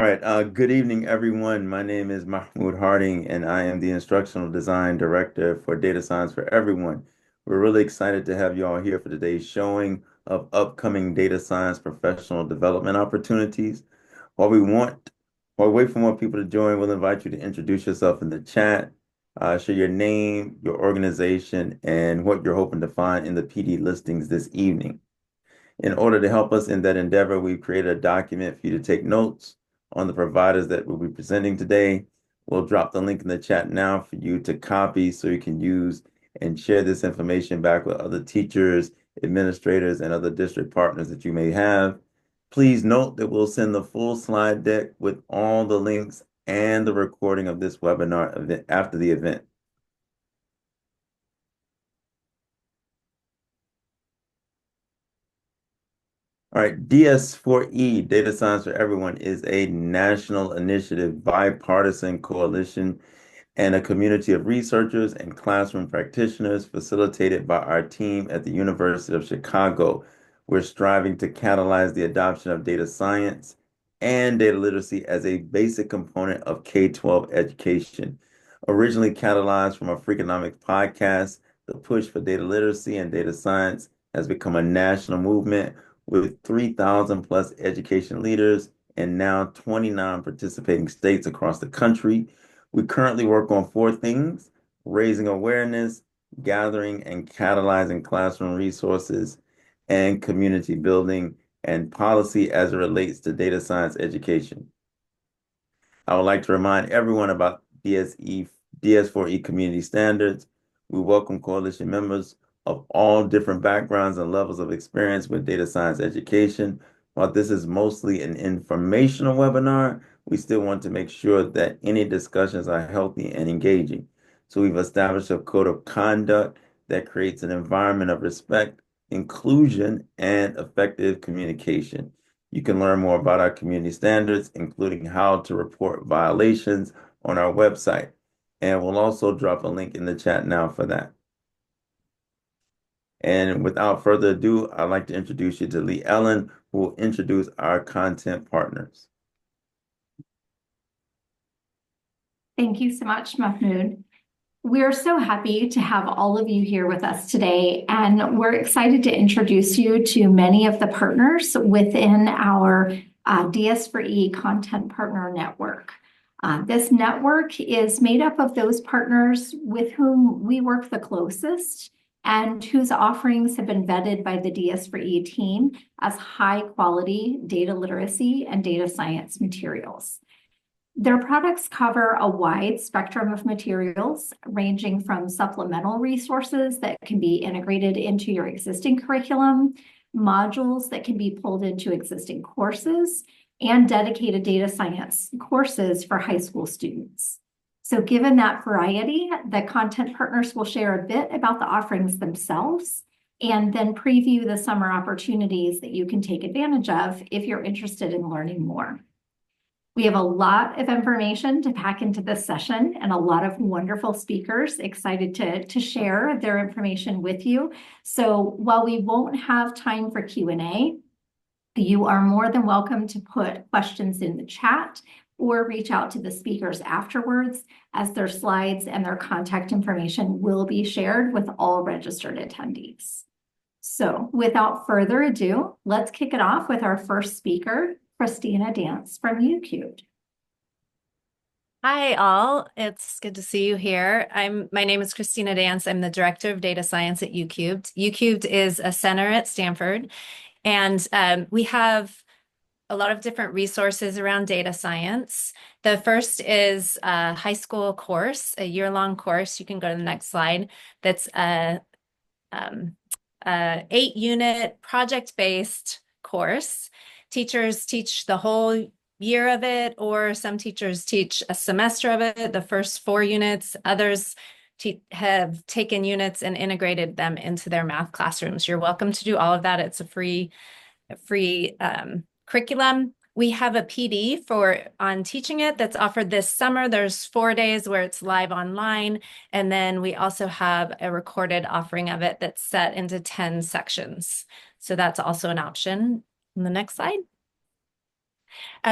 All right, good evening, everyone. My name is Mahmoud Harding, and I am the Instructional Design Director for Data Science for Everyone. We're really excited to have you all here for today's showing of upcoming data science professional development opportunities. While we want, while we wait for more people to join, we'll invite you to introduce yourself in the chat, share your name, your organization, and what you're hoping to find in the PD listings this evening. In order to help us in that endeavor, we've created a document for you to take notes on the providers that we'll be presenting today. We'll drop the link in the chat now for you to copy so you can use and share this information back with other teachers, administrators, and other district partners that you may have. Please note that we'll send the full slide deck with all the links and the recording of this webinar event after the event. All right, DS4E, Data Science for Everyone, is a national initiative, bipartisan coalition, and a community of researchers and classroom practitioners facilitated by our team at the University of Chicago. We're striving to catalyze the adoption of data science and data literacy as a basic component of K-12 education. Originally catalyzed from a Freakonomics podcast, the push for data literacy and data science has become a national movement with 3,000 plus education leaders and now 29 participating states across the country. We currently work on four things: raising awareness, gathering and catalyzing classroom resources, and community building and policy as it relates to data science education. I would like to remind everyone about DS4E community standards. We welcome coalition members of all different backgrounds and levels of experience with data science education. While this is mostly an informational webinar, we still want to make sure that any discussions are healthy and engaging. So we've established a code of conduct that creates an environment of respect, inclusion, and effective communication. You can learn more about our community standards, including how to report violations, on our website. And we'll also drop a link in the chat now for that. And without further ado, I'd like to introduce you to Lee Ellen, who will introduce our content partners. Thank you so much, Mahmoud. We're so happy to have all of you here with us today, and we're excited to introduce you to many of the partners within our DS4E Content Partner Network. This network is made up of those partners with whom we work the closest and whose offerings have been vetted by the DS4E team as high-quality data literacy and data science materials. Their products cover a wide spectrum of materials, ranging from supplemental resources that can be integrated into your existing curriculum, modules that can be pulled into existing courses, and dedicated data science courses for high school students. So given that variety, the content partners will share a bit about the offerings themselves and then preview the summer opportunities that you can take advantage of if you're interested in learning more. We have a lot of information to pack into this session and a lot of wonderful speakers excited to share their information with you. So while we won't have time for Q&A, you are more than welcome to put questions in the chat or reach out to the speakers afterwards, as their slides and their contact information will be shared with all registered attendees. So without further ado, let's kick it off with our first speaker, Christina Dance from UCubed. Hi, all. It's good to see you here. My name is Christina Dance. I'm the Director of Data Science at UCubed. UCubed is a center at Stanford, and we have a lot of different resources around data science. The first is a high school course, a year-long course. You can go to the next slide. That's a 8-unit project-based course. Teachers teach the whole year of it, or some teachers teach a semester of it, the first 4 units. Others have taken units and integrated them into their math classrooms. You're welcome to do all of that. It's a free curriculum. We have a PD on teaching it that's offered this summer. There's 4 days where it's live online. And then we also have a recorded offering of it that's set into 10 sections. So that's also an option. On the next slide.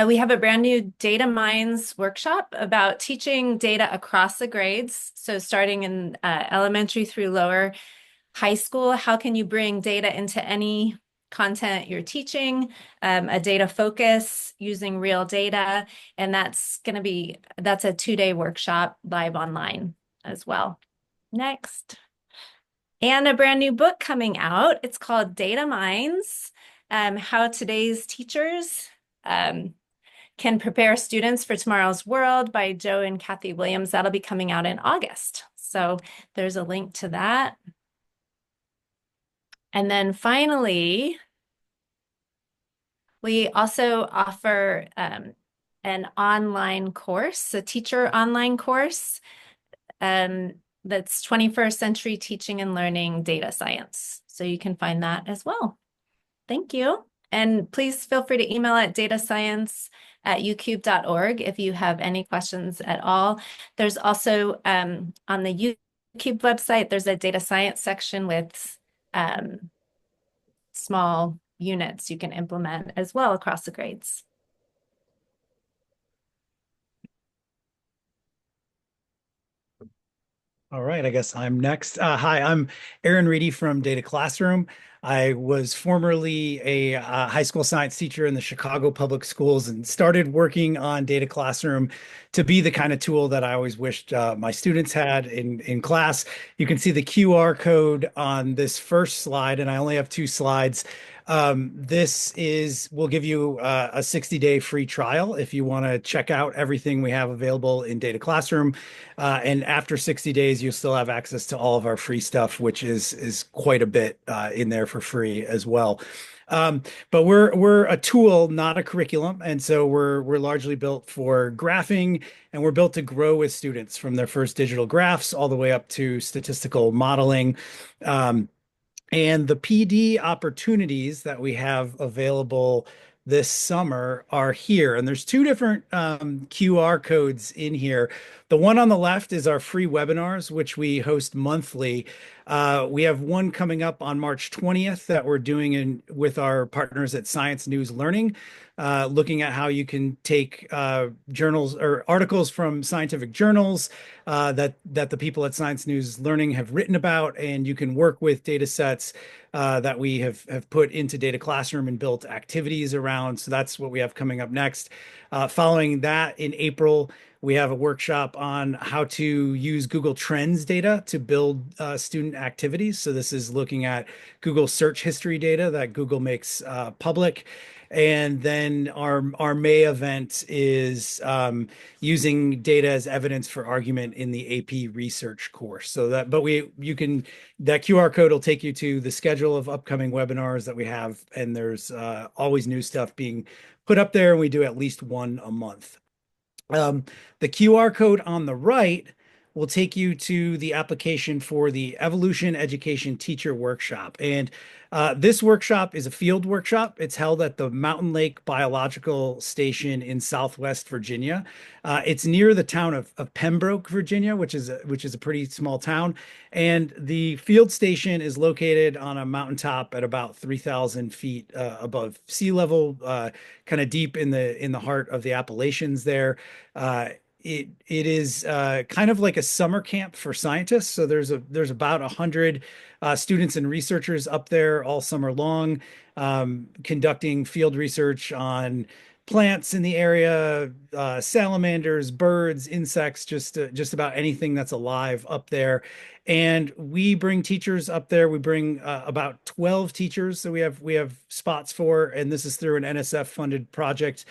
We have a brand new data mines workshop about teaching data across the grades. So starting in elementary through lower high school, how can you bring data into any content you're teaching, a data focus using real data. And that's a 2-day workshop live online as well. Next. And a brand new book coming out. It's called Data Mines, How Today's Teachers Can Prepare Students for Tomorrow's World by Joe and Kathy Williams. That'll be coming out in August. So there's a link to that. And then finally, we also offer an online course, a teacher online course that's 21st Century Teaching and Learning Data Science. So you can find that as well. Thank you. And please feel free to email at datascience@ucube.org if you have any questions at all. There's also on the UCube website, there's a data science section with small units you can implement as well across the grades. All right, I guess I'm next. Hi, I'm Aaron Reedy from Data Classroom. I was formerly a high school science teacher in the Chicago Public Schools and started working on Data Classroom to be the kind of tool that I always wished my students had in class. You can see the QR code on this first slide, and I only have 2 slides. We'll give you a 60-day free trial if you want to check out everything we have available in Data Classroom. And after 60 days, you'll still have access to all of our free stuff, which is quite a bit in there for free as well. But we're a tool, not a curriculum, and so we're largely built for graphing, and we're built to grow with students from their first digital graphs all the way up to statistical modeling. And the PD opportunities that we have available this summer are here. And there's 2 different QR codes in here. The one on the left is our free webinars, which we host monthly. We have one coming up on March 20th that we're doing with our partners at Science News Learning, looking at how you can take journals or articles from scientific journals that the people at Science News Learning have written about, and you can work with data sets that we have put into Data Classroom and built activities around. So that's what we have coming up next. Following that, in April, we have a workshop on how to use Google Trends data to build student activities. So this is looking at Google search history data that Google makes public. And then our May event is using data as evidence for argument in the AP research course. So that QR code will take you to the schedule of upcoming webinars that we have, and there's always new stuff being put up there, and we do at least one a month. The QR code on the right will take you to the application for the Evolution Education Teacher Workshop. And this workshop is a field workshop. It's held at the Mountain Lake Biological Station in Southwest Virginia. It's near the town of Pembroke, Virginia, which is a pretty small town. And the field station is located on a mountaintop at about 3,000 feet above sea level, kind of deep in the heart of the Appalachians there. It is kind of like a summer camp for scientists. So there's about 100 students and researchers up there all summer long, conducting field research on plants in the area, salamanders, birds, insects, just about anything that's alive up there. And we bring teachers up there. We bring about 12 teachers, so we have spots for, and this is through an NSF funded project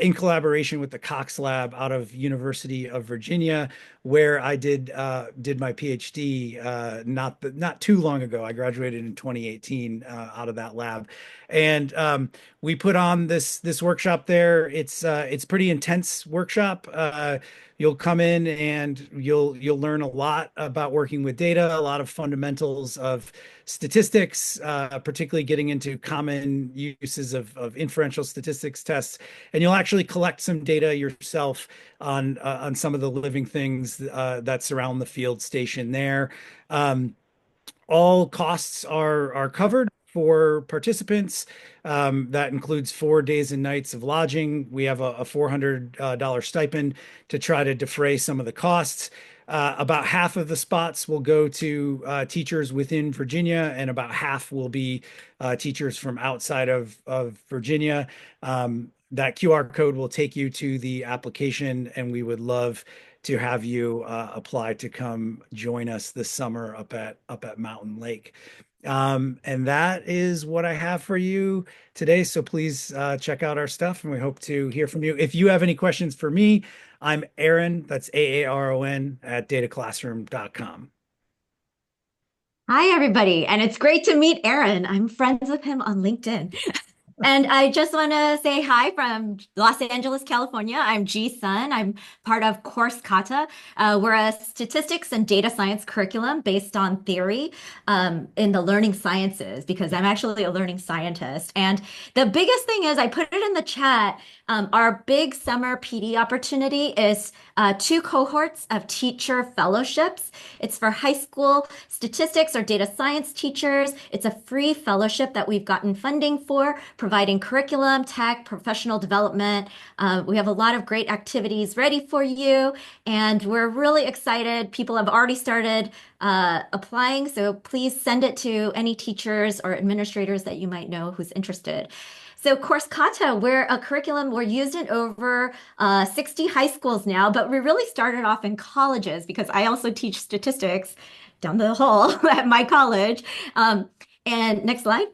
in collaboration with the Cox Lab out of University of Virginia, where I did my PhD not too long ago. I graduated in 2018 out of that lab, and we put on this workshop there. It's pretty intense workshop. You'll come in and you'll learn a lot about working with data, a lot of fundamentals of statistics, particularly getting into common uses of inferential statistics tests, and you'll actually collect some data yourself on some of the living things that surround the field station there. All costs are covered for participants. That includes 4 days and nights of lodging. We have a $400 stipend to try to defray some of the costs. About half of the spots will go to teachers within Virginia, and about half will be teachers from outside of Virginia. That QR code will take you to the application, and we would love to have you apply to come join us this summer up at Mountain Lake. And that is what I have for you today. So please check out our stuff, and we hope to hear from you. If you have any questions for me, I'm Aaron, that's Aaron at dataclassroom.com. Hi, everybody. And it's great to meet Aaron. I'm friends with him on LinkedIn. And I just want to say hi from Los Angeles, California. I'm Ji Sun. I'm part of Course Kata. We're a statistics and data science curriculum based on theory in the learning sciences, because I'm actually a learning scientist. And the biggest thing is, I put it in the chat, our big summer PD opportunity is 2 cohorts of teacher fellowships. It's for high school statistics or data science teachers. It's a free fellowship that we've gotten funding for, providing curriculum, tech, professional development. We have a lot of great activities ready for you, and we're really excited. People have already started applying, so please send it to any teachers or administrators that you might know who's interested. So Course Kata, we're a curriculum, we're used in over 60 high schools now, but we really started off in colleges because I also teach statistics down the hall at my college. And next slide.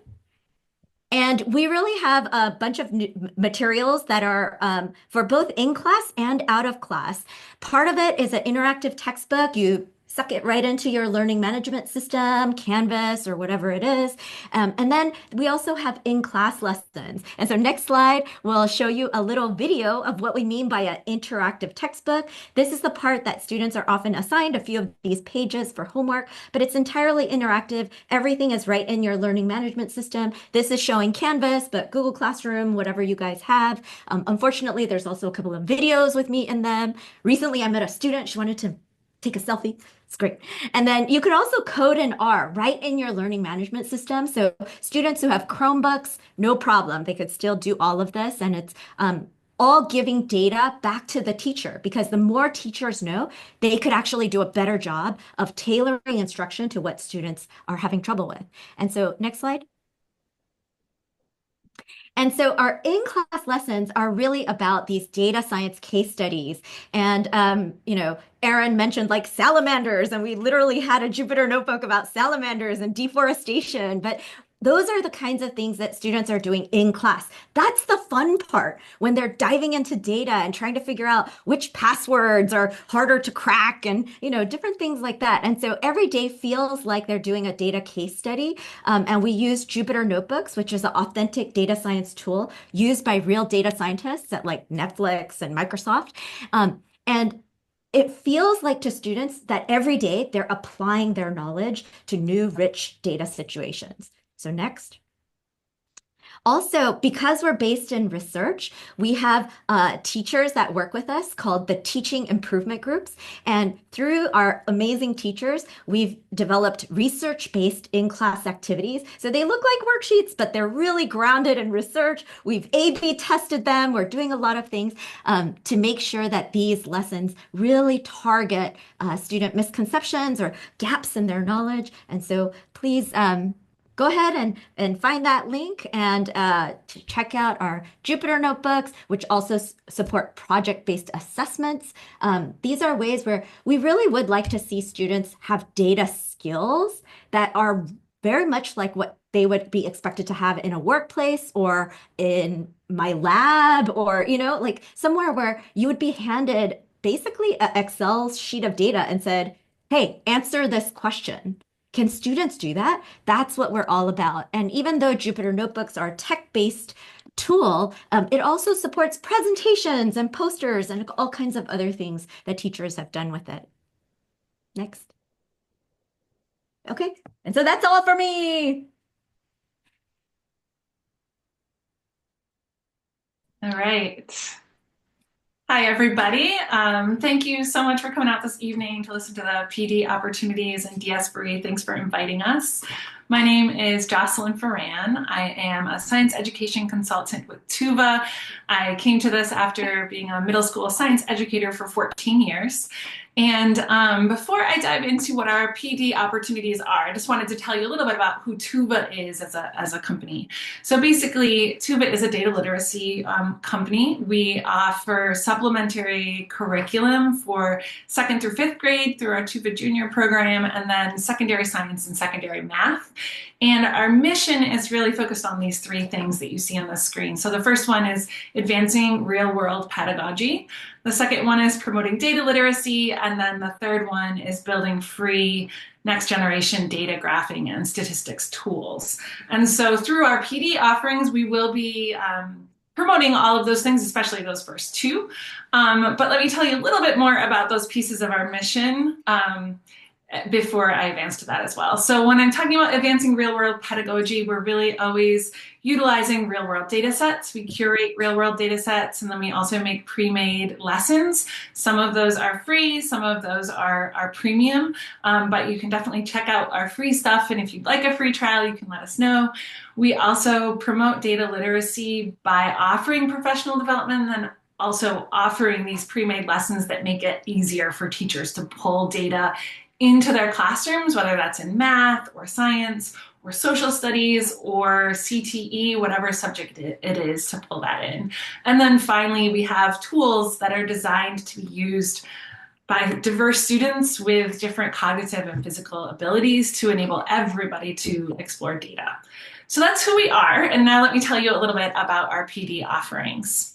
And we really have a bunch of materials that are for both in class and out of class. Part of it is an interactive textbook. You suck it right into your learning management system, Canvas, or whatever it is. And then we also have in-class lessons. And so next slide will show you a little video of what we mean by an interactive textbook. This is the part that students are often assigned a few of these pages for homework, but it's entirely interactive. Everything is right in your learning management system. This is showing Canvas, but Google Classroom, whatever you guys have. Unfortunately, there's also a couple of videos with me in them. Recently, I met a student. She wanted to take a selfie. It's great. And then you could also code in R right in your learning management system. So students who have Chromebooks, no problem. They could still do all of this. And it's all giving data back to the teacher, because the more teachers know, they could actually do a better job of tailoring instruction to what students are having trouble with. And so next slide. And so our in-class lessons are really about these data science case studies. And, Aaron mentioned like salamanders, and we literally had a Jupyter notebook about salamanders and deforestation. But those are the kinds of things that students are doing in class. That's the fun part, when they're diving into data and trying to figure out which passwords are harder to crack and, different things like that. And so every day feels like they're doing a data case study. And we use Jupyter Notebooks, which is an authentic data science tool used by real data scientists at like Netflix and Microsoft. And it feels like to students that every day they're applying their knowledge to new rich data situations. So next. Also, because we're based in research, we have teachers that work with us called the Teaching Improvement Groups. And through our amazing teachers, we've developed research-based in-class activities. So they look like worksheets, but they're really grounded in research. We've A/B tested them. We're doing a lot of things to make sure that these lessons really target student misconceptions or gaps in their knowledge. And so please, go ahead and find that link and check out our Jupyter notebooks, which also support project-based assessments. These are ways where we really would like to see students have data skills that are very much like what they would be expected to have in a workplace or in my lab, or, like somewhere where you would be handed basically an Excel sheet of data and said, hey, answer this question. Can students do that? That's what we're all about. And even though Jupyter Notebooks are a tech-based tool, it also supports presentations and posters and all kinds of other things that teachers have done with it. Next. Okay, and so that's all for me. All right. Hi, everybody. Thank you so much for coming out this evening to listen to the PD opportunities and DS Thanks for inviting us. My name is Jocelyn Ferran. I am a science education consultant with Tuva. I came to this after being a middle school science educator for 14 years. And before I dive into what our PD opportunities are, I just wanted to tell you a little bit about who Tuva is as a company. So basically, Tuva is a data literacy company. We offer supplementary curriculum for 2nd through 5th grade through our Tuva Junior program, and then secondary science and secondary math. And our mission is really focused on these 3 things that you see on the screen. So the first one is advancing real-world pedagogy. The second one is promoting data literacy. And then the third one is building free next generation data graphing and statistics tools. And so through our PD offerings, we will be promoting all of those things, especially those first 2. But let me tell you a little bit more about those pieces of our mission before I advance to that as well. So when I'm talking about advancing real-world pedagogy, we're really always utilizing real-world data sets. We curate real-world data sets, and then we also make pre-made lessons. Some of those are free, some of those are premium, but you can definitely check out our free stuff, and if you'd like a free trial, you can let us know. We also promote data literacy by offering professional development and also offering these pre-made lessons that make it easier for teachers to pull data into their classrooms, whether that's in math or science or social studies or CTE, whatever subject it is, to pull that in. And then finally, we have tools that are designed to be used by diverse students with different cognitive and physical abilities to enable everybody to explore data. So that's who we are. And now let me tell you a little bit about our PD offerings.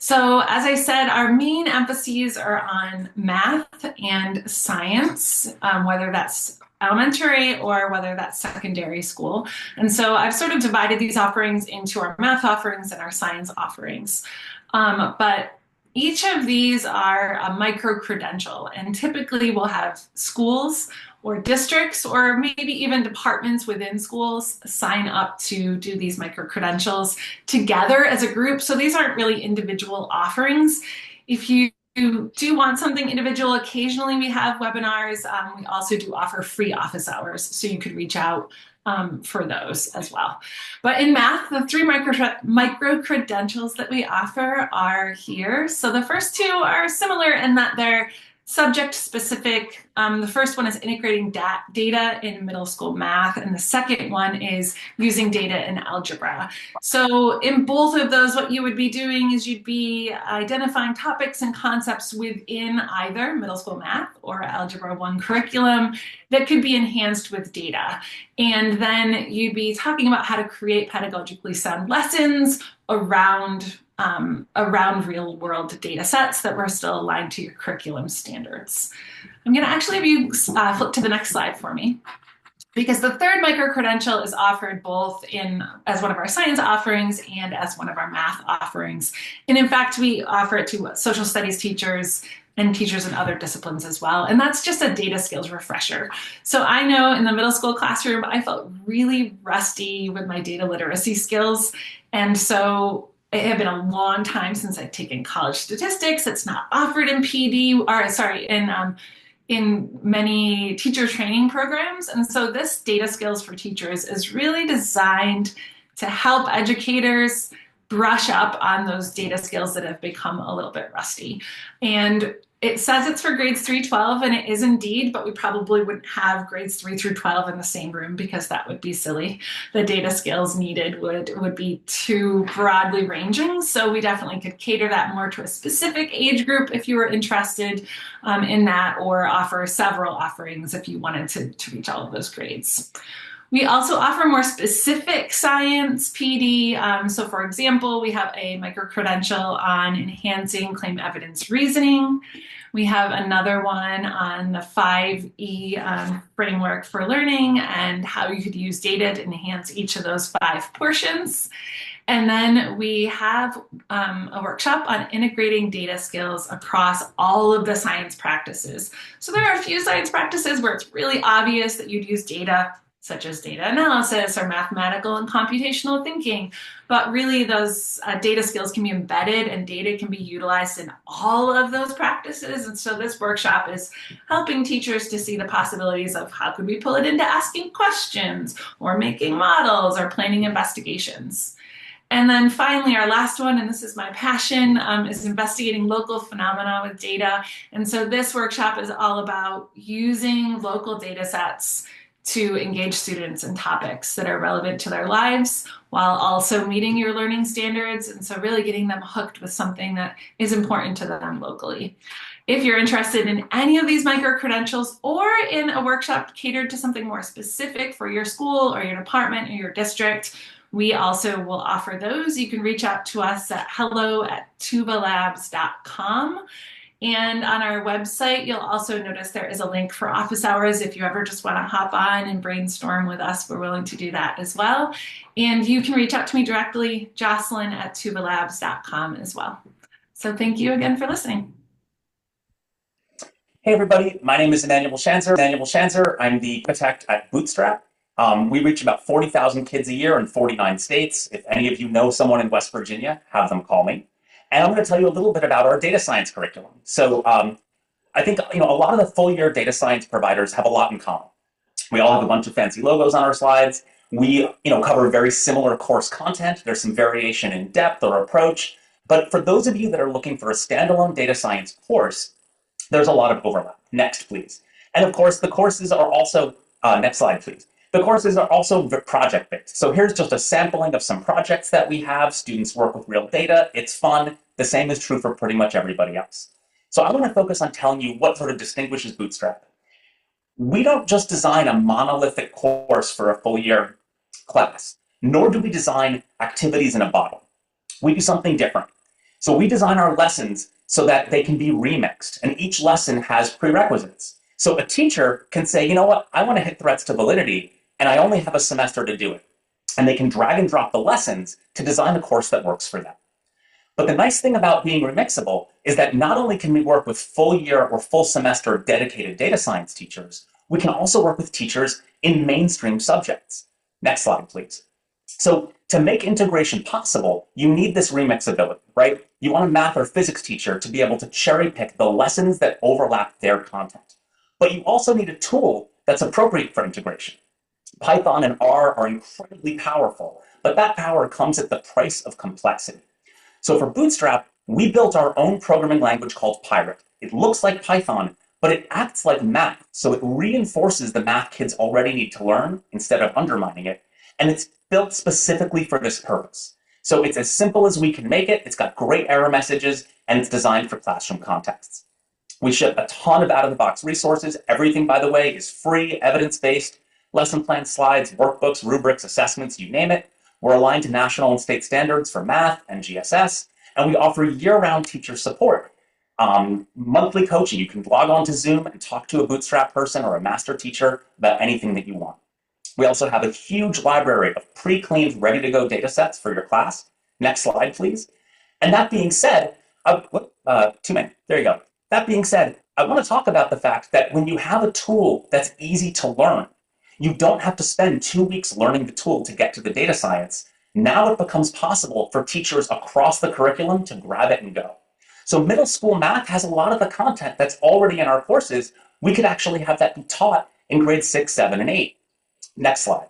So as I said, our main emphases are on math and science, whether that's elementary or whether that's secondary school. And so I've sort of divided these offerings into our math offerings and our science offerings. But each of these are a micro-credential, and typically we'll have schools or districts or maybe even departments within schools sign up to do these micro-credentials together as a group. So these aren't really individual offerings. If you do want something individual, occasionally we have webinars. We also do offer free office hours, so you could reach out for those as well. But in math, the 3 micro-credentials that we offer are here. So the first 2 are similar in that they're subject specific. The first one is integrating data in middle school math, and the second one is using data in algebra. So in both of those, what you would be doing is you'd be identifying topics and concepts within either middle school math or Algebra 1 curriculum that could be enhanced with data. And then you'd be talking about how to create pedagogically sound lessons around real world data sets that were still aligned to your curriculum standards. I'm going to actually have you flip to the next slide for me, because the third micro-credential is offered both as one of our science offerings and as one of our math offerings. And in fact, we offer it to social studies teachers and teachers in other disciplines as well. And that's just a data skills refresher. So I know in the middle school classroom, I felt really rusty with my data literacy skills. And so it had been a long time since I'd taken college statistics. It's not offered in PD, or sorry, in many teacher training programs. And so this data skills for teachers is really designed to help educators brush up on those data skills that have become a little bit rusty. And it says it's for grades 3-12, and it is indeed, but we probably wouldn't have grades 3 through 12 in the same room because that would be silly. The data skills needed would be too broadly ranging. So we definitely could cater that more to a specific age group if you were interested in that, or offer several offerings if you wanted to reach all of those grades. We also offer more specific science PD. So for example, we have a micro-credential on enhancing claim evidence reasoning. We have another one on the 5E framework for learning and how you could use data to enhance each of those 5 portions. And then we have a workshop on integrating data skills across all of the science practices. So there are a few science practices where it's really obvious that you'd use data such as data analysis or mathematical and computational thinking. But really, those data skills can be embedded and data can be utilized in all of those practices. And so this workshop is helping teachers to see the possibilities of how could we pull it into asking questions or making models or planning investigations. And then finally, our last one, and this is my passion, is investigating local phenomena with data. And so this workshop is all about using local data sets to engage students in topics that are relevant to their lives while also meeting your learning standards. And so really getting them hooked with something that is important to them locally. If you're interested in any of these micro-credentials or in a workshop catered to something more specific for your school or your department or your district, we also will offer those. You can reach out to us at hello@tuvalabs.com. And on our website, you'll also notice there is a link for office hours. If you ever just want to hop on and brainstorm with us, we're willing to do that as well. And you can reach out to me directly, Jocelyn@tuvalabs.com as well. So thank you again for listening. Hey everybody, my name is Emmanuel Shanzer. I'm the architect at Bootstrap. We reach about 40,000 kids a year in 49 states. If any of you know someone in West Virginia, have them call me. And I'm going to tell you a little bit about our data science curriculum. So I think a lot of the full year data science providers have a lot in common. We all have a bunch of fancy logos on our slides. We cover very similar course content. There's some variation in depth or approach. But for those of you that are looking for a standalone data science course, there's a lot of overlap. Next, please. And of course, the courses are also, next slide, please. The courses are also project-based. So here's just a sampling of some projects that we have. Students work with real data. It's fun. The same is true for pretty much everybody else. So I want to focus on telling you what sort of distinguishes Bootstrap. We don't just design a monolithic course for a full year class, nor do we design activities in a bottle. We do something different. So we design our lessons so that they can be remixed, and each lesson has prerequisites. So a teacher can say, you know what, I want to hit threats to validity, and I only have a semester to do it. And they can drag and drop the lessons to design a course that works for them. But the nice thing about being remixable is that not only can we work with full year or full semester dedicated data science teachers, we can also work with teachers in mainstream subjects. Next slide, please. So to make integration possible, you need this remixability, right? You want a math or physics teacher to be able to cherry pick the lessons that overlap their content. But you also need a tool that's appropriate for integration. Python and R are incredibly powerful, but that power comes at the price of complexity. So for Bootstrap, we built our own programming language called Pirate. It looks like Python, but it acts like math, so it reinforces the math kids already need to learn instead of undermining it, and it's built specifically for this purpose. So it's as simple as we can make it, it's got great error messages, and it's designed for classroom contexts. We ship a ton of out-of-the-box resources. Everything, by the way, is free, evidence-based, lesson plan slides, workbooks, rubrics, assessments, you name it. We're aligned to national and state standards for math and GSS, and we offer year-round teacher support. Monthly coaching, you can log on to Zoom and talk to a Bootstrap person or a master teacher about anything that you want. We also have a huge library of pre-cleaned, ready-to-go data sets for your class. Next slide, please. And that being said, too many, there you go. That being said, I want to talk about the fact that when you have a tool that's easy to learn, you don't have to spend 2 weeks learning the tool to get to the data science. Now it becomes possible for teachers across the curriculum to grab it and go. So middle school math has a lot of the content that's already in our courses. We could actually have that be taught in grades 6, 7, and 8. Next slide.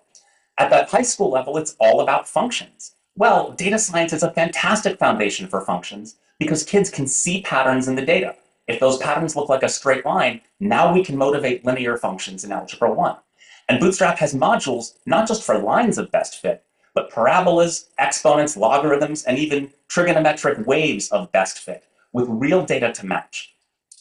At that high school level, it's all about functions. Well, data science is a fantastic foundation for functions because kids can see patterns in the data. If those patterns look like a straight line, now we can motivate linear functions in Algebra 1. And Bootstrap has modules not just for lines of best fit, but parabolas, exponents, logarithms, and even trigonometric waves of best fit with real data to match.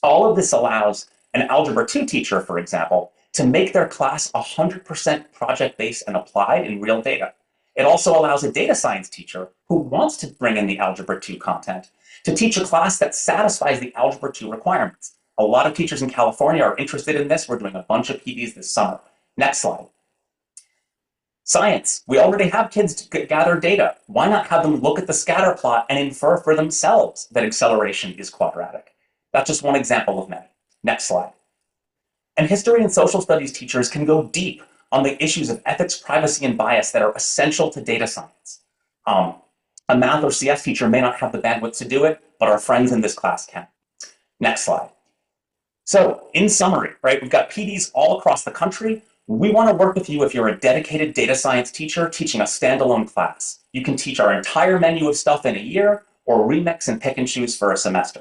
All of this allows an Algebra 2 teacher, for example, to make their class 100% project-based and applied in real data. It also allows a data science teacher who wants to bring in the Algebra 2 content to teach a class that satisfies the Algebra 2 requirements. A lot of teachers in California are interested in this. We're doing a bunch of PDs this summer. Next slide. Science. We already have kids gather data. Why not have them look at the scatter plot and infer for themselves that acceleration is quadratic? That's just one example of many. Next slide. And history and social studies teachers can go deep on the issues of ethics, privacy, and bias that are essential to data science. A math or CS teacher may not have the bandwidth to do it, but our friends in this class can. Next slide. So in summary, right, we've got PDs all across the country. We want to work with you if you're a dedicated data science teacher teaching a standalone class. You can teach our entire menu of stuff in a year or remix and pick and choose for a semester.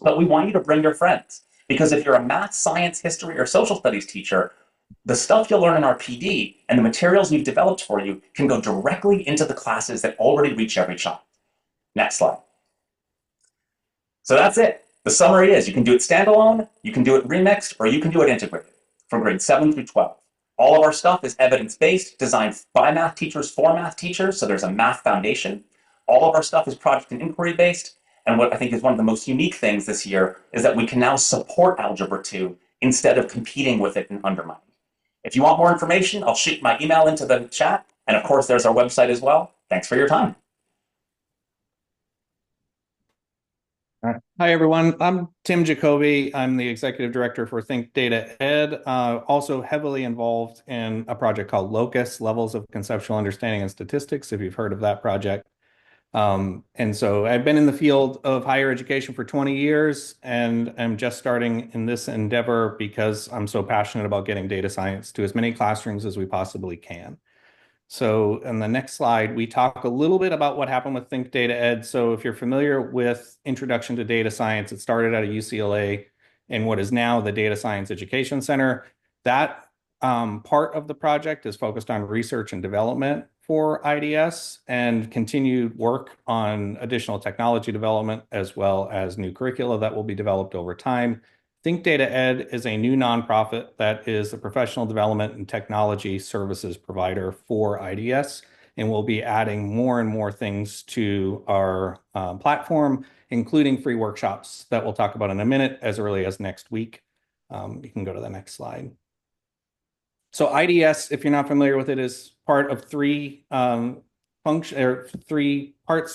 But we want you to bring your friends, because if you're a math, science, history, or social studies teacher, the stuff you'll learn in our PD and the materials we've developed for you can go directly into the classes that already reach every child. Next slide. So that's it. The summary is you can do it standalone, you can do it remixed, or you can do it integrated from grades 7 through 12. All of our stuff is evidence-based, designed by math teachers for math teachers, so there's a math foundation. All of our stuff is project and inquiry-based, and what I think is one of the most unique things this year is that we can now support Algebra 2 instead of competing with it and undermining. If you want more information, I'll shoot my email into the chat, and of course there's our website as well. Thanks for your time. All right. Hi, everyone. I'm Tim Jacoby. I'm the executive director for Think Data Ed, also heavily involved in a project called Locus, Levels of Conceptual Understanding and Statistics, if you've heard of that project. And so I've been in the field of higher education for 20 years, and I'm just starting in this endeavor because I'm so passionate about getting data science to as many classrooms as we possibly can. So in the next slide, we talk a little bit about what happened with Think Data Ed. So if you're familiar with Introduction to Data Science, it started at UCLA in what is now the Data Science Education Center. That part of the project is focused on research and development for IDS and continued work on additional technology development, as well as new curricula that will be developed over time. Think Data Ed is a new nonprofit that is a professional development and technology services provider for IDS, and we'll be adding more and more things to our platform, including free workshops that we'll talk about in a minute as early as next week. You can go to the next slide. So IDS, if you're not familiar with it, is part of three parts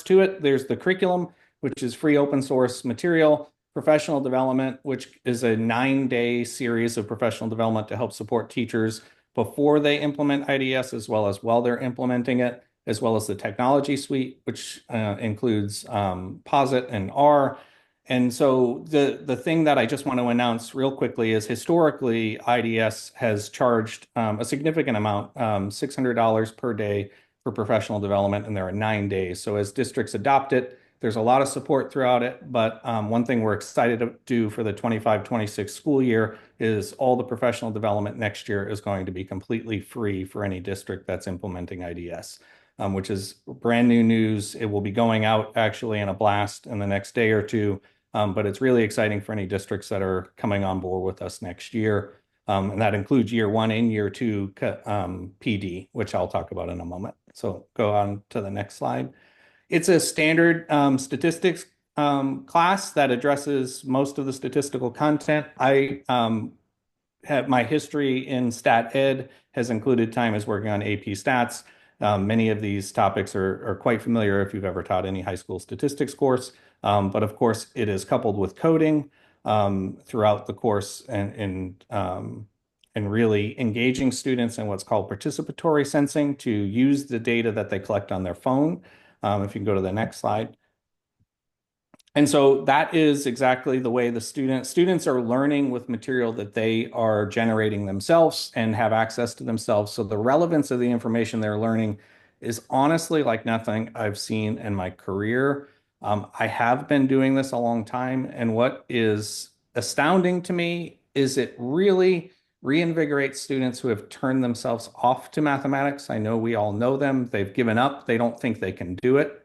to it. There's the curriculum, which is free open source material. Professional development, which is a 9-day series of professional development to help support teachers before they implement IDS, as well as while they're implementing it, as well as the technology suite, which includes POSIT and R. And so the thing that I just want to announce real quickly is historically, IDS has charged a significant amount, $600 per day for professional development, and there are 9 days. So as districts adopt it, there's a lot of support throughout it, but one thing we're excited to do for the 25-26 school year is all the professional development next year is going to be completely free for any district that's implementing IDS, which is brand new news. It will be going out actually in a blast in the next day or two, but it's really exciting for any districts that are coming on board with us next year. And that includes year 1 and year 2 PD, which I'll talk about in a moment. So go on to the next slide. It's a standard statistics class that addresses most of the statistical content. I have my history in stat ed has included time as working on AP stats. Many of these topics are quite familiar if you've ever taught any high school statistics course. But of course, it is coupled with coding throughout the course and really engaging students in what's called participatory sensing to use the data that they collect on their phone. If you can go to the next slide. And so that is exactly the way the students are learning with material that they are generating themselves and have access to themselves. So the relevance of the information they're learning is honestly like nothing I've seen in my career. I have been doing this a long time, and what is astounding to me is it really reinvigorates students who have turned themselves off to mathematics. I know we all know them. They've given up. They don't think they can do it.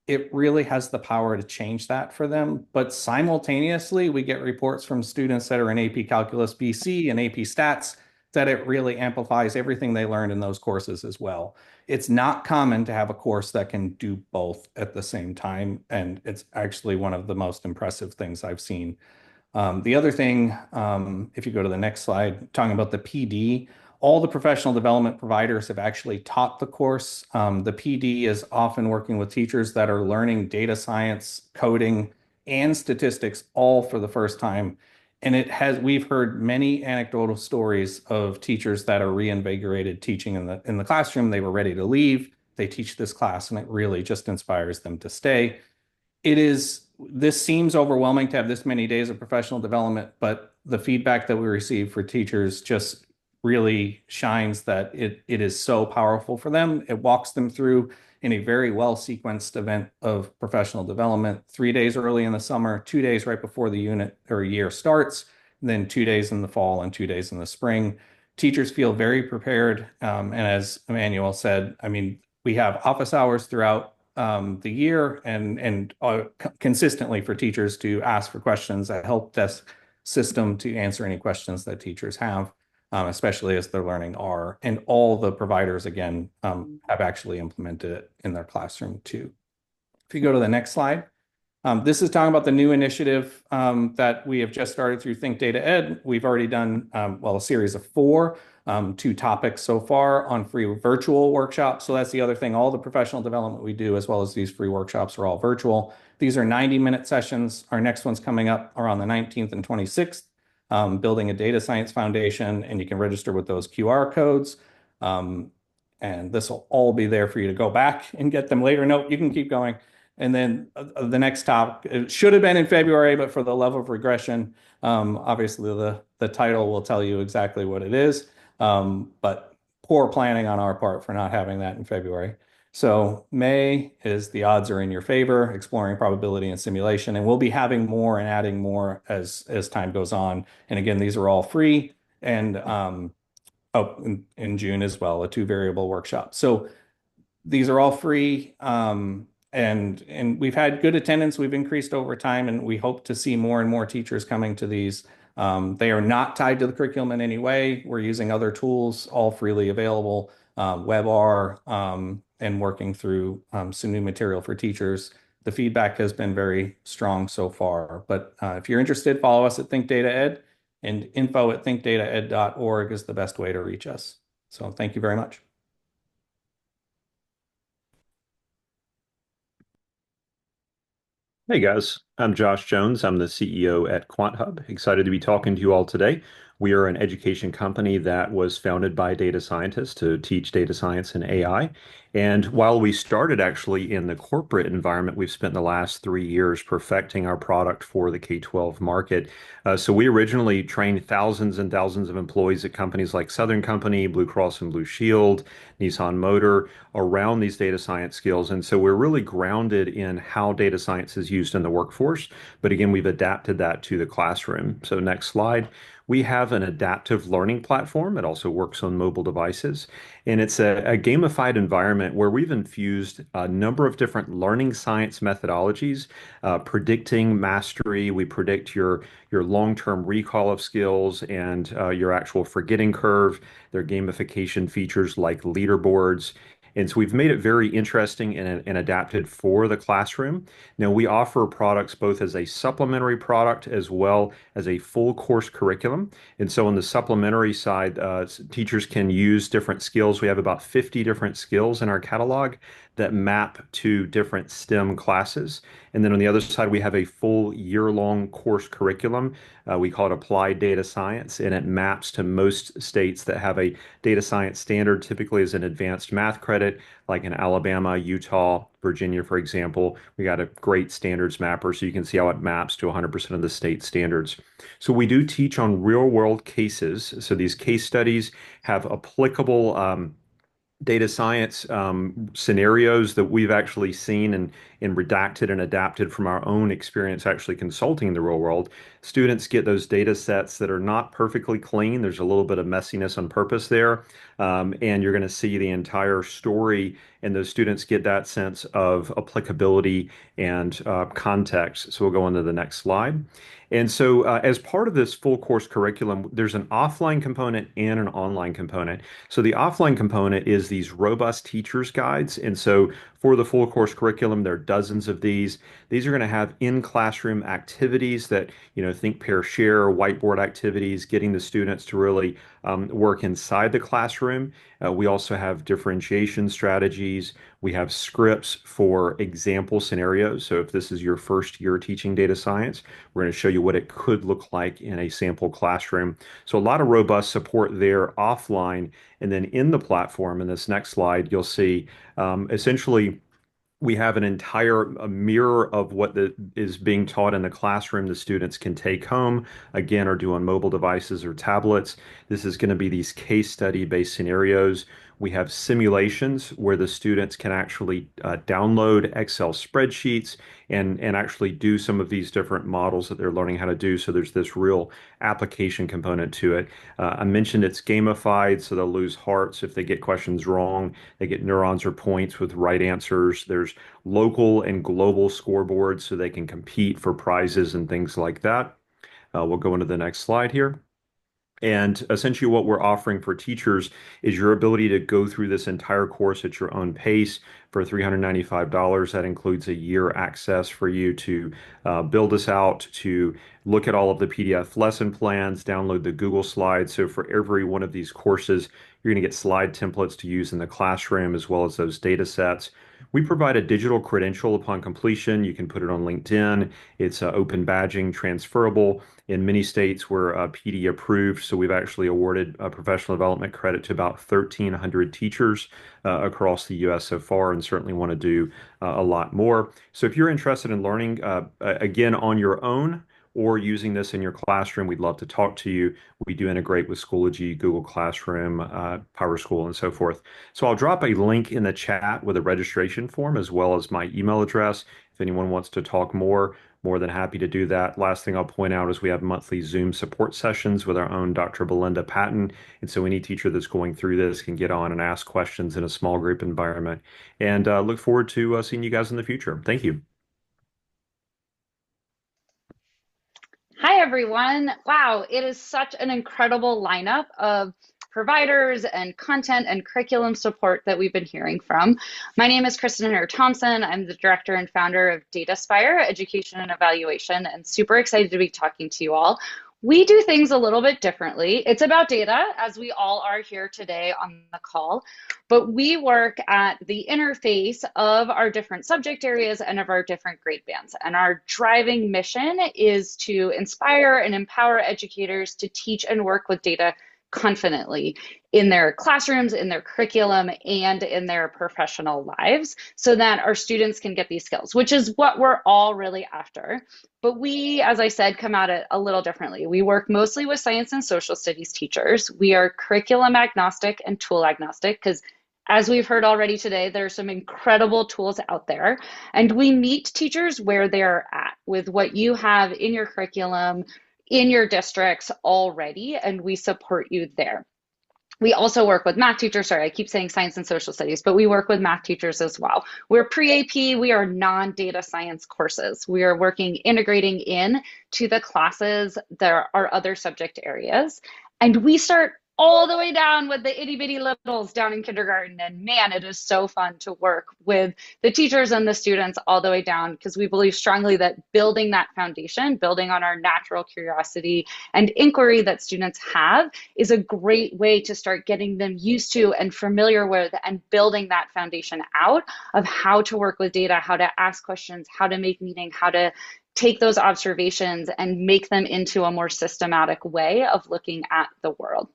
It really has the power to change that for them. But simultaneously, we get reports from students that are in AP Calculus BC and AP Stats that it really amplifies everything they learned in those courses as well. It's not common to have a course that can do both at the same time, and it's actually one of the most impressive things I've seen. The other thing, if you go to the next slide, talking about the PD, all the professional development providers have actually taught the course. The PD is often working with teachers that are learning data science, coding, and statistics all for the first time. And we've heard many anecdotal stories of teachers that are reinvigorated teaching in the classroom. They were ready to leave. They teach this class, and it really just inspires them to stay. This seems overwhelming to have this many days of professional development, but the feedback that we receive for teachers just really shines that it is so powerful for them. It walks them through in a very well sequenced event of professional development, 3 days early in the summer, 2 days right before the unit or year starts, and then 2 days in the fall and 2 days in the spring. Teachers feel very prepared. And as Emmanuel said, I mean, we have office hours throughout the year and consistently for teachers to ask for questions, a help desk system to answer any questions that teachers have, especially as they're learning R. And all the providers, again, have actually implemented it in their classroom too. If you go to the next slide, this is talking about the new initiative that we have just started through Think Data Ed. We've already done, a series of 4, 2 topics so far on free virtual workshops. So that's the other thing. All the professional development we do, as well as these free workshops, are all virtual. These are 90-minute sessions. Our next one's coming up are on the 19th and 26th, building a data science foundation, and you can register with those QR codes. And this will all be there for you to go back and get them later. No, you can keep going. And then the next topic, it should have been in February, but for the love of regression, obviously the title will tell you exactly what it is. But poor planning on our part for not having that in February. So May is the odds are in your favor, exploring probability and simulation. And we'll be having more and adding more as time goes on. And again, these are all free. And in June as well, a 2 variable workshop. So these are all free. And we've had good attendance. We've increased over time, and we hope to see more and more teachers coming to these. They are not tied to the curriculum in any way. We're using other tools, all freely available, WebR, and working through some new material for teachers. The feedback has been very strong so far. But if you're interested, follow us at Think Data Ed, and info@thinkdataed.org is the best way to reach us. So thank you very much. Hey guys, I'm Josh Jones. I'm the CEO at QuantHub. Excited to be talking to you all today. We are an education company that was founded by data scientists to teach data science and AI. And while we started actually in the corporate environment, we've spent the last 3 years perfecting our product for the K-12 market. So we originally trained thousands and thousands of employees at companies like Southern Company, Blue Cross and Blue Shield, Nissan Motor, around these data science skills. And so we're really grounded in how data science is used in the workforce. But again, we've adapted that to the classroom. So next slide. We have an adaptive learning platform. It also works on mobile devices. And it's a gamified environment where we've infused a number of different learning science methodologies, predicting mastery. We predict your long-term recall of skills and your actual forgetting curve. There are gamification features like leaderboards. And so we've made it very interesting and adapted for the classroom. Now, we offer products both as a supplementary product as well as a full course curriculum. And so on the supplementary side, teachers can use different skills. We have about 50 different skills in our catalog that map to different STEM classes. And then on the other side, we have a full year-long course curriculum. We call it Applied Data Science, and it maps to most states that have a data science standard, typically as an advanced math credit, like in Alabama, Utah, Virginia, for example. We got a great standards mapper, so you can see how it maps to 100% of the state standards. So we do teach on real-world cases. So these case studies have applicable data science scenarios that we've actually seen and redacted and adapted from our own experience actually consulting in the real world. Students get those data sets that are not perfectly clean. There's a little bit of messiness on purpose there. And you're going to see the entire story, and those students get that sense of applicability and context. So we'll go on to the next slide. And so as part of this full course curriculum, there's an offline component and an online component. So the offline component is these robust teachers guides. And so for the full course curriculum, there are dozens of these. These are going to have in-classroom activities that, think pair share, whiteboard activities, getting the students to really work inside the classroom. We also have differentiation strategies. We have scripts for example scenarios. So if this is your first year teaching data science, we're going to show you what it could look like in a sample classroom. So a lot of robust support there offline. And then in the platform, in this next slide, you'll see essentially we have an entire a mirror of is being taught in the classroom the students can take home, again, or do on mobile devices or tablets. This is going to be these case study based scenarios. We have simulations where the students can actually download Excel spreadsheets and actually do some of these different models that they're learning how to do. So there's this real application component to it. I mentioned it's gamified, so they'll lose hearts if they get questions wrong. They get neurons or points with right answers. There's local and global scoreboards so they can compete for prizes and things like that. We'll go into the next slide here. And essentially, what we're offering for teachers is your ability to go through this entire course at your own pace for $395. That includes a year access for you to build this out, to look at all of the PDF lesson plans, download the Google Slides. So for every one of these courses, you're going to get slide templates to use in the classroom as well as those data sets. We provide a digital credential upon completion. You can put it on LinkedIn. It's open badging, transferable. In many states, we're PD approved, so we've actually awarded professional development credit to about 1,300 teachers across the U.S. so far, and certainly want to do a lot more. So if you're interested in learning, again, on your own or using this in your classroom, we'd love to talk to you. We do integrate with Schoology, Google Classroom, PowerSchool, and so forth. So I'll drop a link in the chat with a registration form as well as my email address. If anyone wants to talk more than happy to do that. Last thing I'll point out is we have monthly Zoom support sessions with our own Dr. Belinda Patton. And so any teacher that's going through this can get on and ask questions in a small group environment. And look forward to seeing you guys in the future. Thank you. Hi, everyone. Wow, it is such an incredible lineup of providers and content and curriculum support that we've been hearing from. My name is Kristen Thompson. I'm the director and founder of DataSpire Education and Evaluation, and super excited to be talking to you all. We do things a little bit differently. It's about data, as we all are here today on the call, but we work at the interface of our different subject areas and of our different grade bands. And our driving mission is to inspire and empower educators to teach and work with data confidently in their classrooms, in their curriculum, and in their professional lives so that our students can get these skills, which is what we're all really after. But we, as I said, come at it a little differently. We work mostly with science and social studies teachers. We are curriculum agnostic and tool agnostic because, as we've heard already today, there are some incredible tools out there. And we meet teachers where they're at with what you have in your curriculum, in your districts already, and we support you there. We also work with math teachers. Sorry, I keep saying science and social studies, but we work with math teachers as well. We're pre-AP, we are non-data science courses. We are integrating in to the classes. There are other subject areas. And we start all the way down with the itty bitty littles down in kindergarten. And man, it is so fun to work with the teachers and the students all the way down because we believe strongly that building that foundation, building on our natural curiosity and inquiry that students have is a great way to start getting them used to and familiar with and building that foundation out of how to work with data, how to ask questions, how to make meaning, how to take those observations and make them into a more systematic way of looking at the world.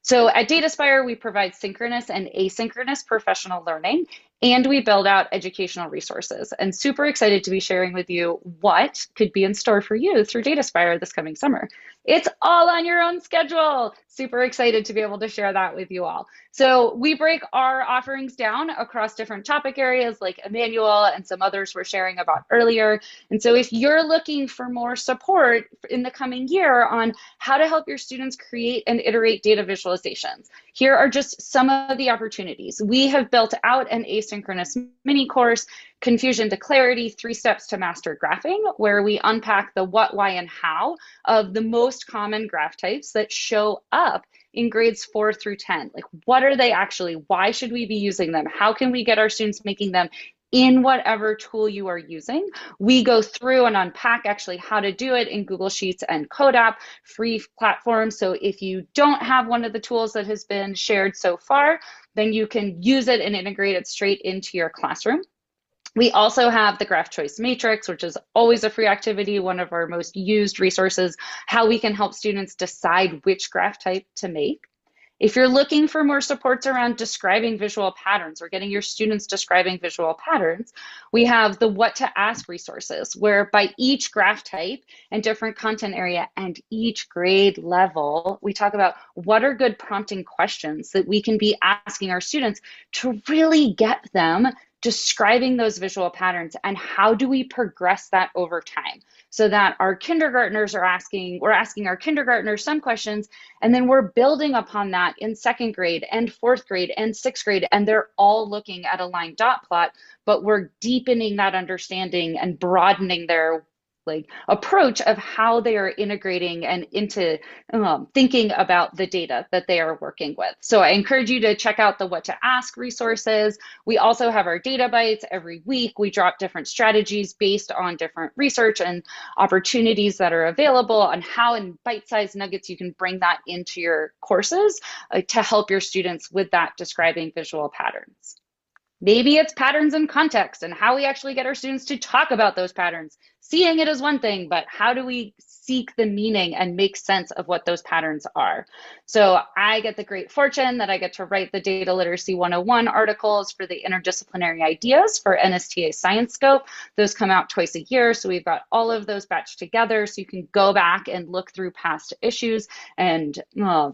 So at DataSpire, we provide synchronous and asynchronous professional learning, and we build out educational resources. And super excited to be sharing with you what could be in store for you through DataSpire this coming summer. It's all on your own schedule. Super excited to be able to share that with you all. So we break our offerings down across different topic areas like Emmanuel and some others we're sharing about earlier. And so if you're looking for more support in the coming year on how to help your students create and iterate data visualizations, here are just some of the opportunities. We have built out an asynchronous mini course, Confusion to Clarity, 3 Steps to Master Graphing, where we unpack the what, why, and how of the most common graph types that show up in grades 4 through 10. Like, what are they actually? Why should we be using them? How can we get our students making them in whatever tool you are using? We go through and unpack actually how to do it in Google Sheets and CodeApp, free platforms. So if you don't have one of the tools that has been shared so far, then you can use it and integrate it straight into your classroom. We also have the Graph Choice Matrix, which is always a free activity, one of our most used resources, how we can help students decide which graph type to make. If you're looking for more supports around describing visual patterns or getting your students describing visual patterns, we have the What to Ask resources, where by each graph type and different content area and each grade level, we talk about what are good prompting questions that we can be asking our students to really get them describing those visual patterns, and how do we progress that over time so that our kindergartners we're asking our kindergartners some questions, and then we're building upon that in second grade and fourth grade and sixth grade, and they're all looking at a line dot plot, but we're deepening that understanding and broadening their approach of how they are integrating and into thinking about the data that they are working with. So I encourage you to check out the What to Ask resources. We also have our data bites every week. We drop different strategies based on different research and opportunities that are available on how in bite-sized nuggets you can bring that into your courses to help your students with that describing visual patterns. Maybe it's patterns and context and how we actually get our students to talk about those patterns. Seeing it is one thing, but how do we seek the meaning and make sense of what those patterns are? So I get the great fortune that I get to write the Data Literacy 101 articles for the interdisciplinary ideas for NSTA Science Scope. Those come out twice a year. So we've got all of those batched together. So you can go back and look through past issues and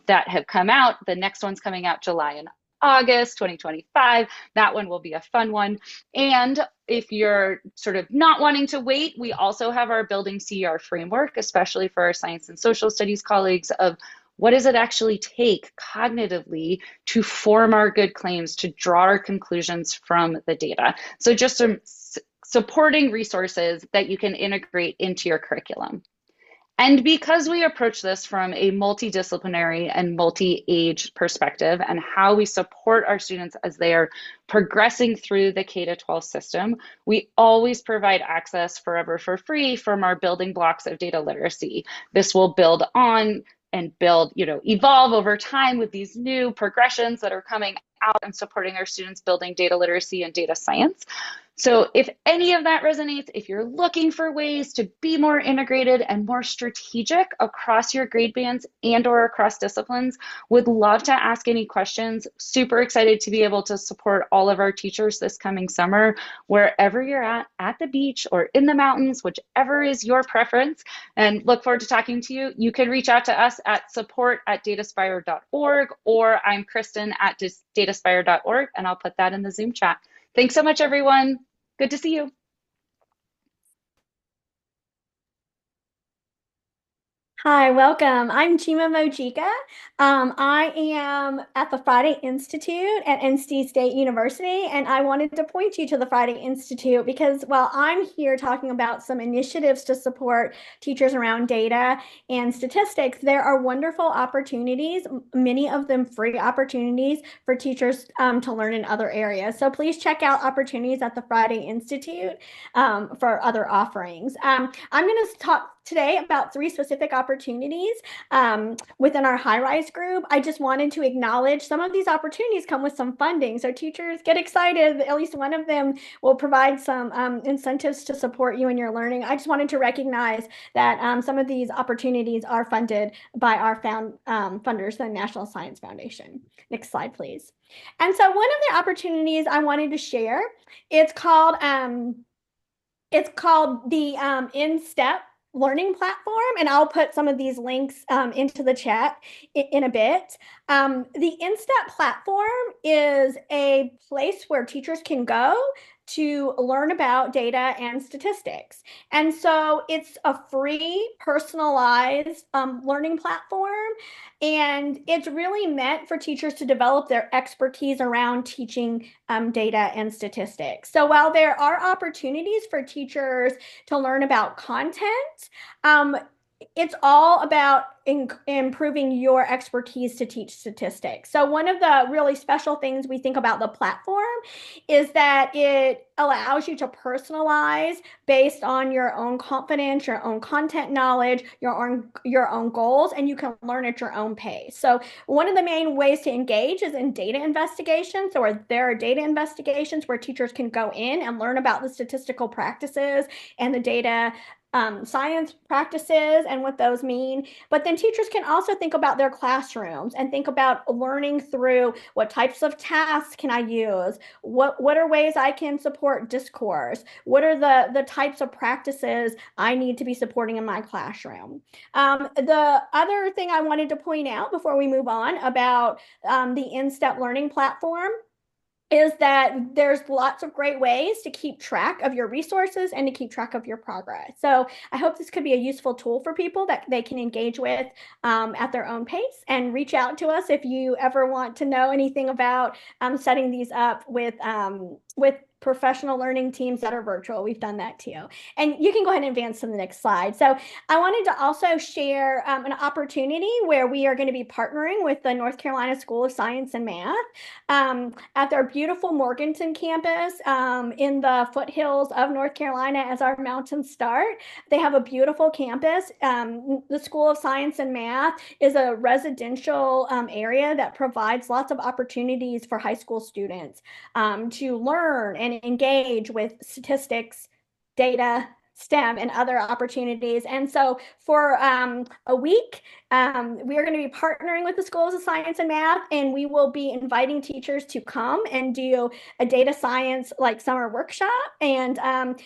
that have come out. The next one's coming out July and August 2025. That one will be a fun one. And if you're sort of not wanting to wait, we also have our Building CER framework, especially for our science and social studies colleagues, of what does it actually take cognitively to form our good claims, to draw our conclusions from the data. So just some supporting resources that you can integrate into your curriculum. And because we approach this from a multidisciplinary and multi-age perspective and how we support our students as they are progressing through the K-12 system, we always provide access forever for free from our building blocks of data literacy. This will build on and evolve over time with these new progressions that are coming out and supporting our students building data literacy and data science. So if any of that resonates, if you're looking for ways to be more integrated and more strategic across your grade bands and or across disciplines, would love to ask any questions. Super excited to be able to support all of our teachers this coming summer, wherever you're at the beach or in the mountains, whichever is your preference, and look forward to talking to you. You can reach out to us at support@dataspire.org, or I'm Kristen at dataspire.org, and I'll put that in the Zoom chat. Thanks so much, everyone. Good to see you. Hi, welcome. I'm Chima Mojika. I am at the Friday Institute at NC State University, and I wanted to point you to the Friday Institute because while I'm here talking about some initiatives to support teachers around data and statistics, there are wonderful opportunities, many of them free opportunities for teachers to learn in other areas. So please check out opportunities at the Friday Institute for other offerings. I'm going to talk today about 3 specific opportunities within our high-rise group. I just wanted to acknowledge some of these opportunities come with some funding. So teachers get excited. At least one of them will provide some incentives to support you in your learning. I just wanted to recognize that some of these opportunities are funded by our funders, the National Science Foundation. Next slide, please. And so one of the opportunities I wanted to share, it's called the InStep learning platform, and I'll put some of these links into the chat in a bit. The InStep platform is a place where teachers can go to learn about data and statistics. And so it's a free, personalized learning platform, and it's really meant for teachers to develop their expertise around teaching data and statistics. So while there are opportunities for teachers to learn about content, it's all about improving your expertise to teach statistics. So one of the really special things we think about the platform is that it allows you to personalize based on your own confidence, your own content knowledge, your own goals, and you can learn at your own pace. So one of the main ways to engage is in data investigations. So there are data investigations where teachers can go in and learn about the statistical practices and the data science practices and what those mean. But then teachers can also think about their classrooms and think about learning through what types of tasks can I use? What are ways I can support discourse? What are the types of practices I need to be supporting in my classroom? The other thing I wanted to point out before we move on about the in-step learning platform is that there's lots of great ways to keep track of your resources and to keep track of your progress. So I hope this could be a useful tool for people that they can engage with at their own pace, and reach out to us if you ever want to know anything about setting these up with professional learning teams that are virtual. We've done that too. And you can go ahead and advance to the next slide. So I wanted to also share an opportunity where we are going to be partnering with the North Carolina School of Science and Math at their beautiful Morganton campus in the foothills of North Carolina as our mountains start. They have a beautiful campus. The School of Science and Math is a residential area that provides lots of opportunities for high school students to learn and engage with statistics, data, STEM, and other opportunities. And so for a week, we are going to be partnering with the Schools of Science and Math, and we will be inviting teachers to come and do a data science like summer workshop. And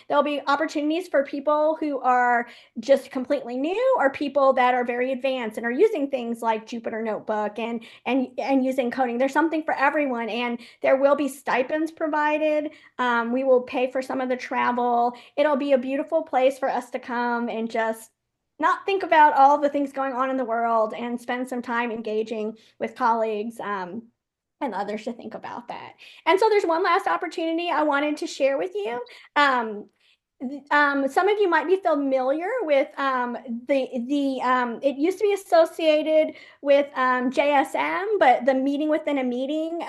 there'll be opportunities for people who are just completely new, or people that are very advanced and are using things like Jupyter Notebook and using coding. There's something for everyone, and there will be stipends provided. We will pay for some of the travel. It'll be a beautiful place for us to come and just not think about all the things going on in the world, and spend some time engaging with colleagues and others to think about that. And so there's one last opportunity I wanted to share with you. Some of you might be familiar with it used to be associated with JSM, but the meeting within a meeting,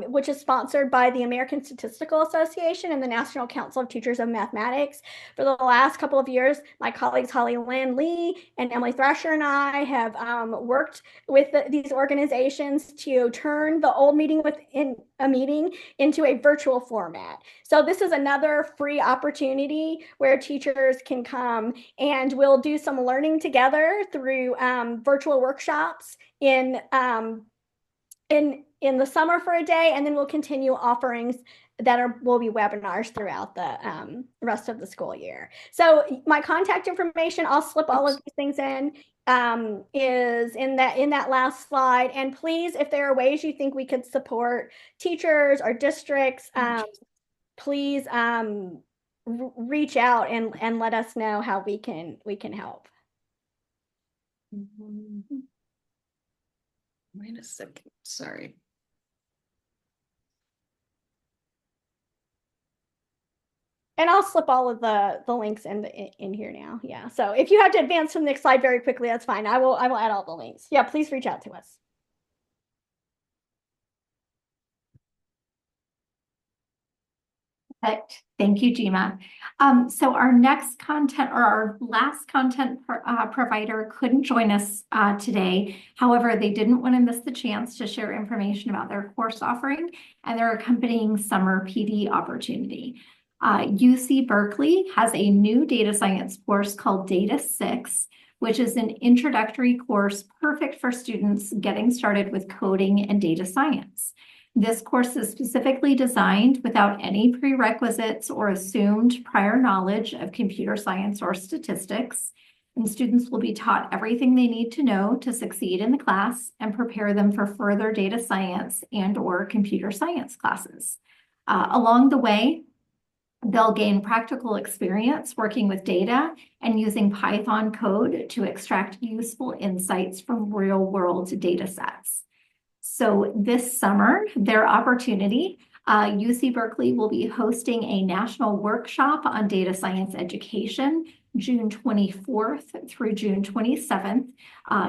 which is sponsored by the American Statistical Association and the National Council of Teachers of Mathematics. For the last couple of years, my colleagues Holly Lynn Lee and Emily Thrasher and I have worked with these organizations to turn the old meeting within a meeting into a virtual format. So this is another free opportunity where teachers can come, and we'll do some learning together through virtual workshops in the summer for a day, and then we'll continue offerings that will be webinars throughout the rest of the school year. So my contact information, I'll slip all of these things in, is in that last slide. And please, if there are ways you think we could support teachers or districts, please reach out and let us know how we can help. Wait a second, sorry. And I'll slip all of the links in here now. Yeah. So if you have to advance to the next slide very quickly, that's fine. I will add all the links. Yeah, please reach out to us. Perfect. Thank you, Jima. So our next content, or our last content provider, couldn't join us today. However, they didn't want to miss the chance to share information about their course offering and their accompanying summer PD opportunity. UC Berkeley has a new data science course called Data 6, which is an introductory course perfect for students getting started with coding and data science. This course is specifically designed without any prerequisites or assumed prior knowledge of computer science or statistics, and students will be taught everything they need to know to succeed in the class and prepare them for further data science and/or computer science classes. Along the way, they'll gain practical experience working with data and using Python code to extract useful insights from real-world data sets. So this summer, their opportunity UC Berkeley will be hosting a national workshop on data science education, June 24th through June 27th.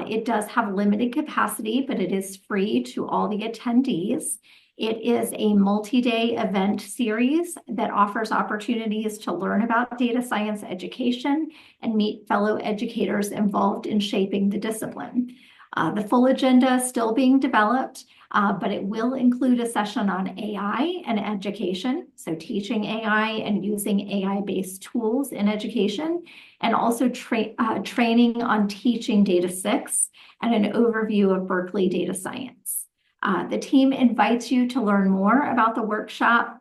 It does have limited capacity, but it is free to all the attendees. It is a multi-day event series that offers opportunities to learn about data science education and meet fellow educators involved in shaping the discipline. The full agenda is still being developed, but it will include a session on AI and education, so teaching AI and using AI-based tools in education, and also training on teaching Data 6 and an overview of Berkeley data science. The team invites you to learn more about the workshop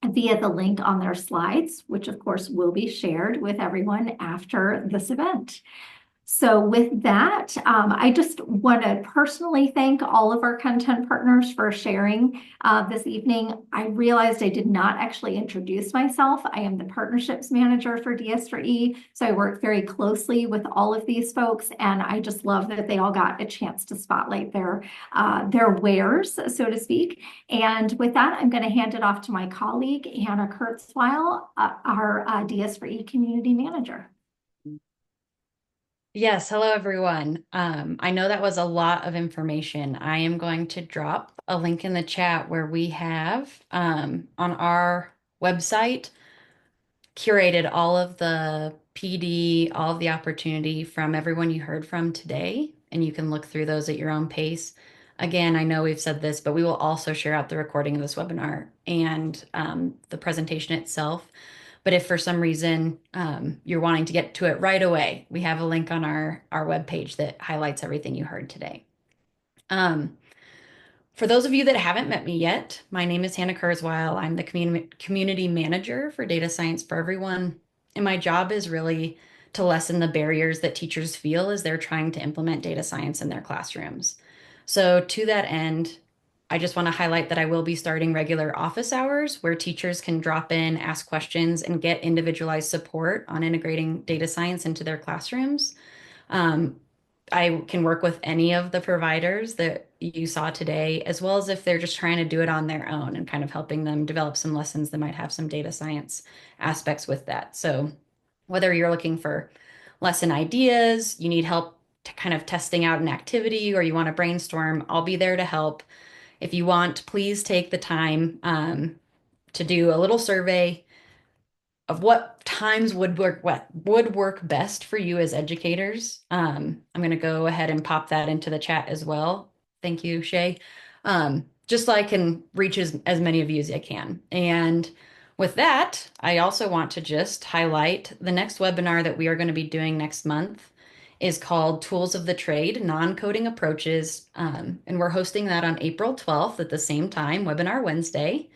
via the link on their slides, which of course will be shared with everyone after this event. So with that, I just want to personally thank all of our content partners for sharing this evening. I realized I did not actually introduce myself. I am the partnerships manager for DS4E, so I work very closely with all of these folks, and I just love that they all got a chance to spotlight their wares, so to speak. And with that, I'm going to hand it off to my colleague, Hannah Kurzweil, our DS4E community manager. Yes, hello everyone. I know that was a lot of information. I am going to drop a link in the chat where we have on our website curated all of the PD, all of the opportunity from everyone you heard from today, and you can look through those at your own pace. Again, I know we've said this, but we will also share out the recording of this webinar and the presentation itself. But if for some reason you're wanting to get to it right away, we have a link on our webpage that highlights everything you heard today. For those of you that haven't met me yet, my name is Hannah Kurzweil. I'm the community manager for Data Science for Everyone. And my job is really to lessen the barriers that teachers feel as they're trying to implement data science in their classrooms. So to that end, I just want to highlight that I will be starting regular office hours where teachers can drop in, ask questions, and get individualized support on integrating data science into their classrooms. I can work with any of the providers that you saw today, as well as if they're just trying to do it on their own and kind of helping them develop some lessons that might have some data science aspects with that. So whether you're looking for lesson ideas, you need help to kind of testing out an activity, or you want to brainstorm, I'll be there to help. If you want, please take the time to do a little survey of what times would work best for you as educators. I'm going to go ahead and pop that into the chat as well. Thank you, Shay. Just so I can reach as many of you as I can. And with that, I also want to just highlight the next webinar that we are going to be doing next month is called Tools of the Trade, Non-Coding Approaches. And we're hosting that on April 12th at the same time, Webinar Wednesday.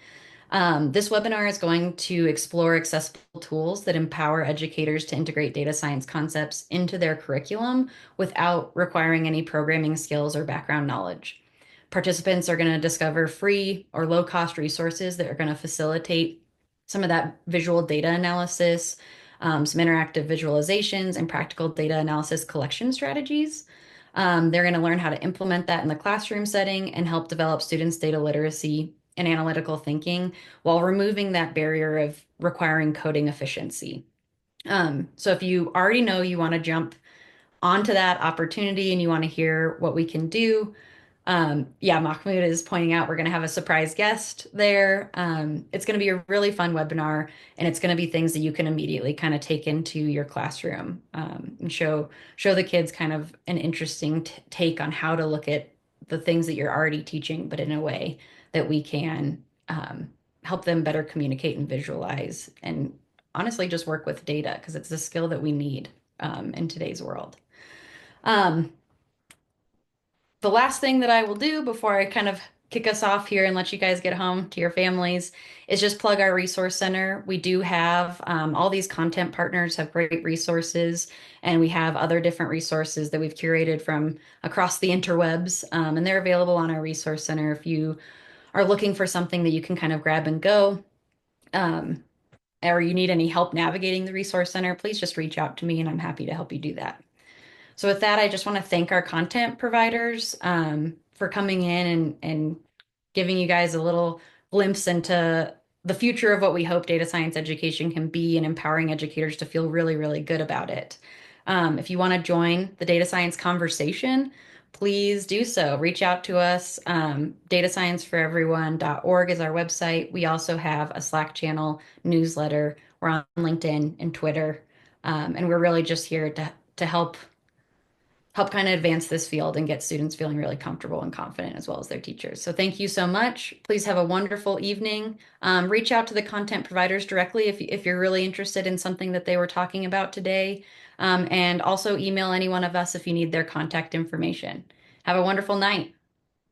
This webinar is going to explore accessible tools that empower educators to integrate data science concepts into their curriculum without requiring any programming skills or background knowledge. Participants are going to discover free or low-cost resources that are going to facilitate some of that visual data analysis, some interactive visualizations, and practical data analysis collection strategies. They're going to learn how to implement that in the classroom setting and help develop students' data literacy and analytical thinking while removing that barrier of requiring coding efficiency. So if you already know you want to jump onto that opportunity and you want to hear what we can do, yeah, Mahmoud is pointing out we're going to have a surprise guest there. It's going to be a really fun webinar, and it's going to be things that you can immediately kind of take into your classroom and show the kids kind of an interesting take on how to look at the things that you're already teaching, but in a way that we can help them better communicate and visualize, and honestly just work with data because it's a skill that we need in today's world. The last thing that I will do before I kind of kick us off here and let you guys get home to your families is just plug our resource center. We do have all these content partners have great resources, and we have other different resources that we've curated from across the interwebs, and they're available on our resource center if you are looking for something that you can kind of grab and go, or you need any help navigating the resource center, please just reach out to me and I'm happy to help you do that. So with that, I just want to thank our content providers for coming in and giving you guys a little glimpse into the future of what we hope data science education can be and empowering educators to feel really, really good about it. If you want to join the data science conversation, please do so. Reach out to us. Datascienceforeveryone.org is our website. We also have a Slack channel, newsletter. We're on LinkedIn and Twitter. And we're really just here to help kind of advance this field and get students feeling really comfortable and confident as well as their teachers. So thank you so much. Please have a wonderful evening. Reach out to the content providers directly if you're really interested in something that they were talking about today. And also email any one of us if you need their contact information. Have a wonderful night.